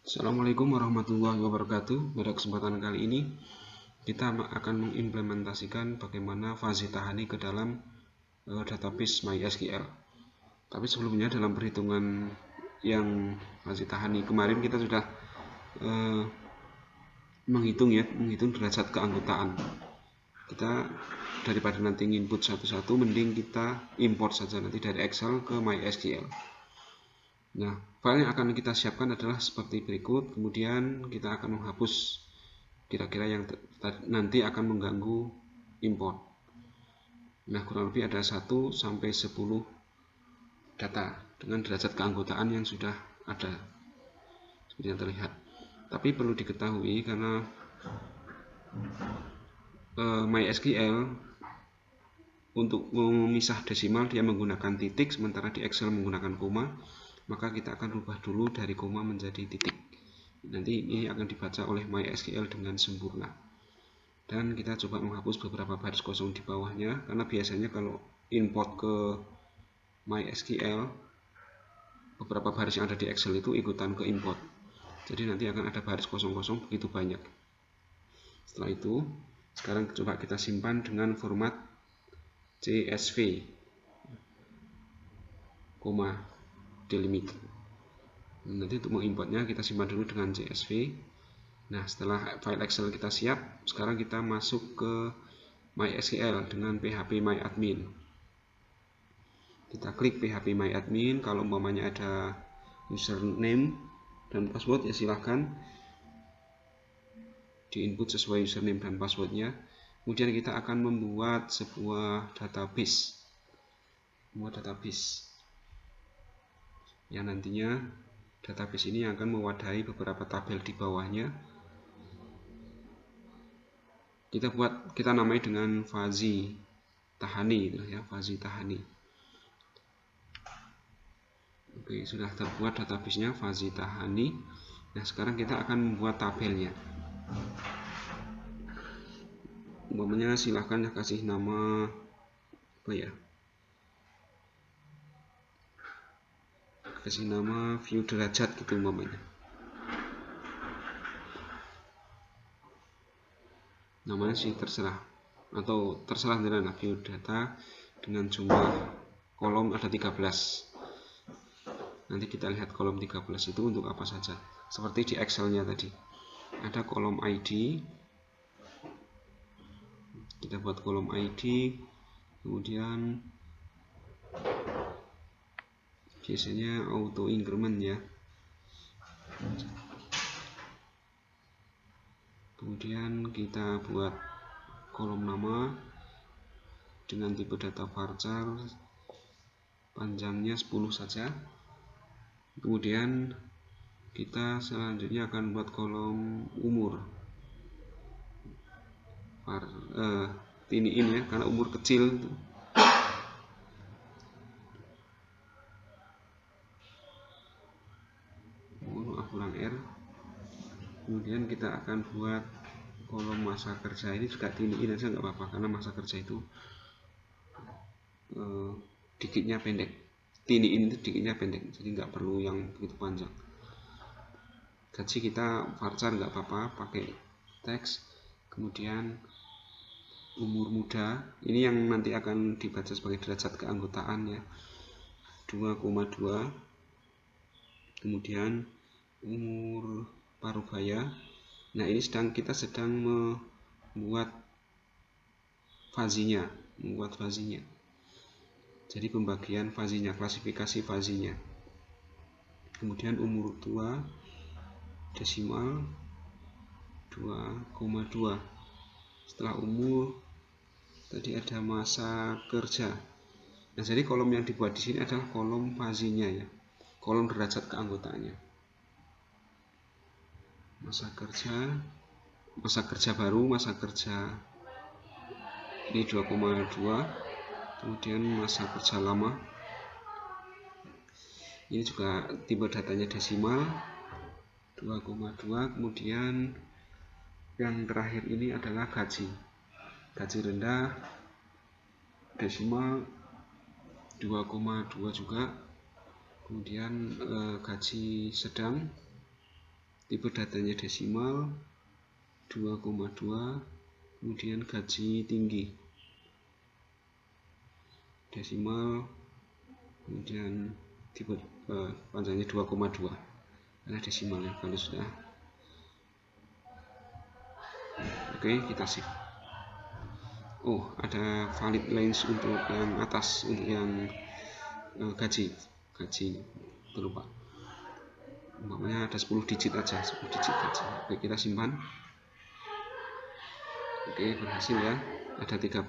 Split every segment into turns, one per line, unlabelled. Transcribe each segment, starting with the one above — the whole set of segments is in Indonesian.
Assalamualaikum warahmatullahi wabarakatuh. Pada kesempatan kali ini kita akan mengimplementasikan bagaimana fuzzy tahani ke dalam database MySQL. Tapi sebelumnya dalam perhitungan yang fuzzy tahani kemarin kita sudah menghitung derajat keanggotaan. Kita daripada nanti input satu-satu, mending kita import saja nanti dari Excel ke MySQL. Nah, file yang akan kita siapkan adalah seperti berikut. Kemudian kita akan menghapus kira-kira yang nanti akan mengganggu import. Nah, kurang lebih ada 1 sampai 10 data dengan derajat keanggotaan yang sudah ada seperti yang terlihat. Tapi perlu diketahui karena MySQL untuk memisah desimal dia menggunakan titik, sementara di Excel menggunakan koma, maka kita akan rubah dulu dari koma menjadi titik. Nanti ini akan dibaca oleh MySQL dengan sempurna. Dan kita coba menghapus beberapa baris kosong di bawahnya, karena biasanya kalau import ke MySQL beberapa baris yang ada di Excel itu ikutan ke import. Jadi nanti akan ada baris kosong-kosong begitu banyak. Setelah itu, sekarang coba kita simpan dengan format CSV, delimiter. Nanti untuk mengimportnya kita simpan dulu dengan CSV. Nah, setelah file Excel kita siap, sekarang kita masuk ke MySQL dengan php myadmin. Kita klik php myadmin. Kalau umpamanya ada username dan password, ya silahkan diinput sesuai username dan passwordnya. Kemudian kita akan membuat sebuah database. Yang nantinya database ini akan mewadahi beberapa tabel di bawahnya. Kita namai dengan fuzzy tahani, ya, fuzzy tahani. Oke, sudah terbuat databasenya fuzzy tahani. Nah, sekarang kita akan membuat tabelnya. Umpamanya silahkan kasih nama apa ya? Kasih nama view derajat gitu umpamanya. Namanya sih terserah, atau terserah dengan view data dengan jumlah kolom ada 13. Nanti kita lihat kolom 13 itu untuk apa saja. Seperti di Excel-nya tadi. Ada kolom ID. Kita buat kolom ID. Kemudian biasanya auto increment ya. Kemudian kita buat kolom nama dengan tipe data varchar, panjangnya 10 saja. Kemudian kita selanjutnya akan buat kolom umur, tiniin ya, karena umur kecil. Kurang R. Kemudian kita akan buat kolom masa kerja, ini juga tiniin aja nggak apa-apa, karena masa kerja itu dikitnya pendek. Tiniin itu dikitnya pendek, jadi nggak perlu yang begitu panjang. Gaji kita varchar nggak apa-apa, pakai teks. Kemudian umur muda, ini yang nanti akan dibaca sebagai derajat keanggotaan ya, 2,2. Kemudian umur parubaya. Nah, ini kita sedang membuat fuzzy-nya, jadi pembagian fuzzy-nya, klasifikasi fuzzy-nya. Kemudian umur tua desimal 2,2. Setelah umur tadi ada masa kerja. Nah, jadi kolom yang dibuat di sini adalah kolom fuzzy-nya ya, kolom derajat keanggotaannya. Masa kerja baru, masa kerja ini 2,2. Kemudian masa kerja lama, ini juga tipe datanya desimal 2,2. Kemudian yang terakhir ini adalah gaji rendah desimal 2,2 juga. Kemudian gaji sedang tipe datanya desimal 2,2, kemudian gaji tinggi desimal, kemudian tipe panjangnya 2,2 karena desimalnya. Kalau sudah oke, kita save. Oh, ada valid lines untuk yang atas, untuk yang gaji terlupa, umpamanya ada 10 digit aja, 10 digit gaji. Oke, kita simpan. Oke, berhasil ya, ada 13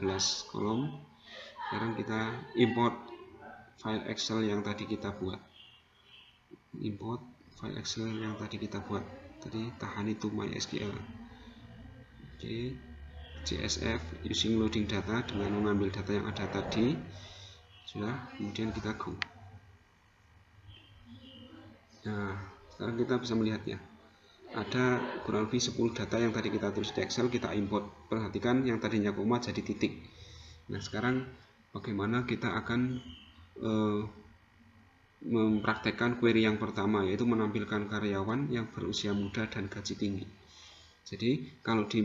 kolom. Sekarang kita import file Excel yang tadi kita buat, tadi Tahani to MySQL. Oke, CSF using loading data, dengan mengambil data yang ada tadi. Sudah, kemudian kita go. Nah, sekarang kita bisa melihatnya. Ada kurang lebih 10 data yang tadi kita tulis di Excel, kita import. Perhatikan yang tadinya koma jadi titik. Nah, sekarang bagaimana kita akan mempraktekkan query yang pertama, yaitu menampilkan karyawan yang berusia muda dan gaji tinggi. Jadi kalau di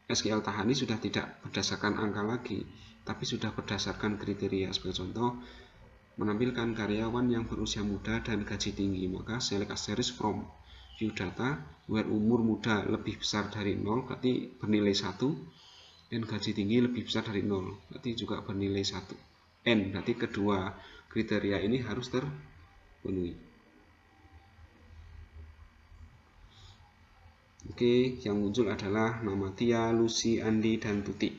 SQL Tahani sudah tidak berdasarkan angka lagi, tapi sudah berdasarkan kriteria. Sebagai contoh, menampilkan karyawan yang berusia muda dan gaji tinggi, maka select asterisk from view data where umur muda lebih besar dari 0 berarti bernilai 1, dan gaji tinggi lebih besar dari 0 berarti juga bernilai 1. N berarti kedua kriteria ini harus terpenuhi. Oke, yang muncul adalah nama Tia, Lucy, Andi, dan Tuti.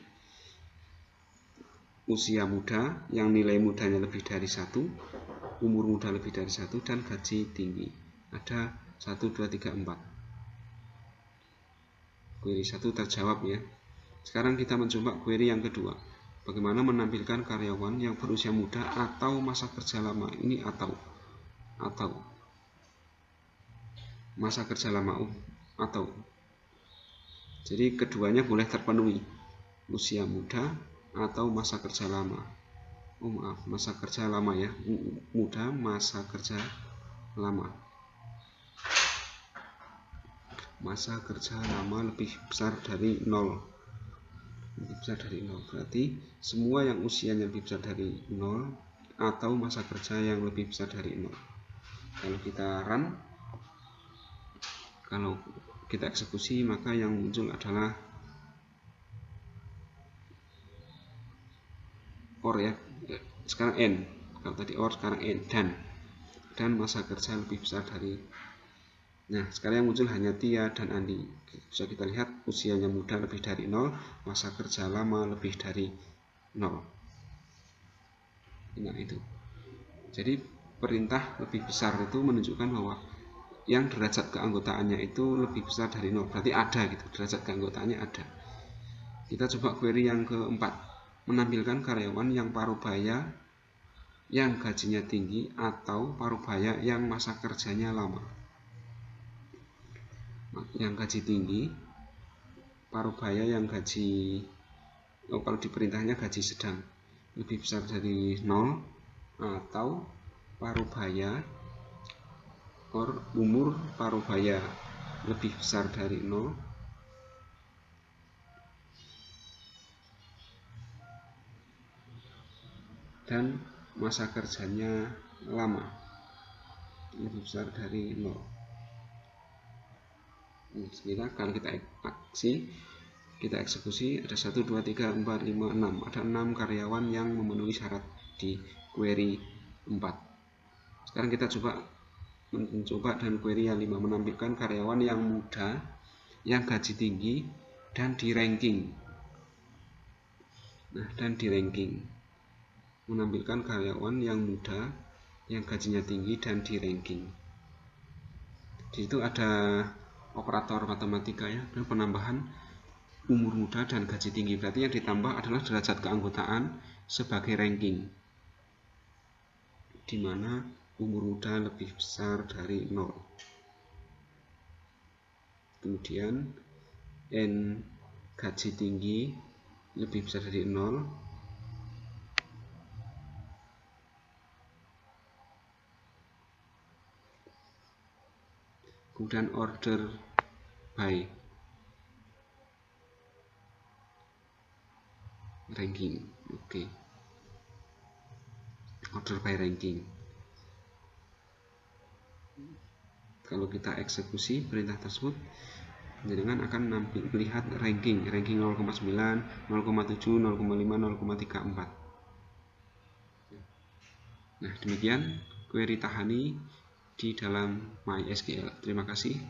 Usia muda, yang nilai mudanya lebih dari 1, umur muda lebih dari 1, dan gaji tinggi. Ada 1, 2, 3, 4. Query 1 terjawab ya. Sekarang kita mencoba query yang kedua. Bagaimana menampilkan karyawan yang berusia muda atau masa kerja lama. Ini atau masa kerja lama, atau. Jadi keduanya boleh terpenuhi, usia muda atau masa kerja lama. Oh maaf, masa kerja lama ya, muda, masa kerja lama. Masa kerja lama lebih besar dari 0. Lebih besar dari 0 berarti semua yang usianya lebih besar dari 0 atau masa kerja yang lebih besar dari 0. Kalau kita run, kalau kita eksekusi, maka yang muncul adalah or ya, sekarang n. Kalau tadi or, sekarang n, dan masa kerja lebih besar dari. Nah, sekarang yang muncul hanya Tia dan Andi. Bisa kita lihat usianya muda lebih dari 0, masa kerja lama lebih dari 0. Nah, itu. Jadi perintah lebih besar itu menunjukkan bahwa yang derajat keanggotaannya itu lebih besar dari 0. Berarti ada gitu, derajat keanggotaannya ada. Kita coba query yang keempat. Menampilkan karyawan yang parubaya yang gajinya tinggi atau parubaya yang masa kerjanya lama. Yang gaji tinggi, parubaya yang gaji, kalau di perintahnya gaji sedang, lebih besar dari 0, atau parubaya or umur parubaya lebih besar dari 0 dan masa kerjanya lama lebih besar dari 0. Kalau kita kita eksekusi, ada 1, 2, 3, 4, 5, 6. Ada 6 karyawan yang memenuhi syarat di query 4. Sekarang kita mencoba dan query yang 5, menampilkan karyawan yang muda, yang gaji tinggi, dan di ranking. Nah, dan di ranking. Menampilkan karyawan yang muda, yang gajinya tinggi, dan di ranking. Di situ ada operator matematika ya, dan penambahan umur muda dan gaji tinggi. Berarti yang ditambah adalah derajat keanggotaan sebagai ranking, di mana umur muda lebih besar dari 0. Kemudian N gaji tinggi lebih besar dari 0. kemudian order by ranking. Oke. Order by ranking. Kalau kita eksekusi perintah tersebut, jenengan akan melihat ranking 0,9, 0,7, 0,5, 0,34. Nah, demikian query Tahani di dalam MySQL. Terima kasih.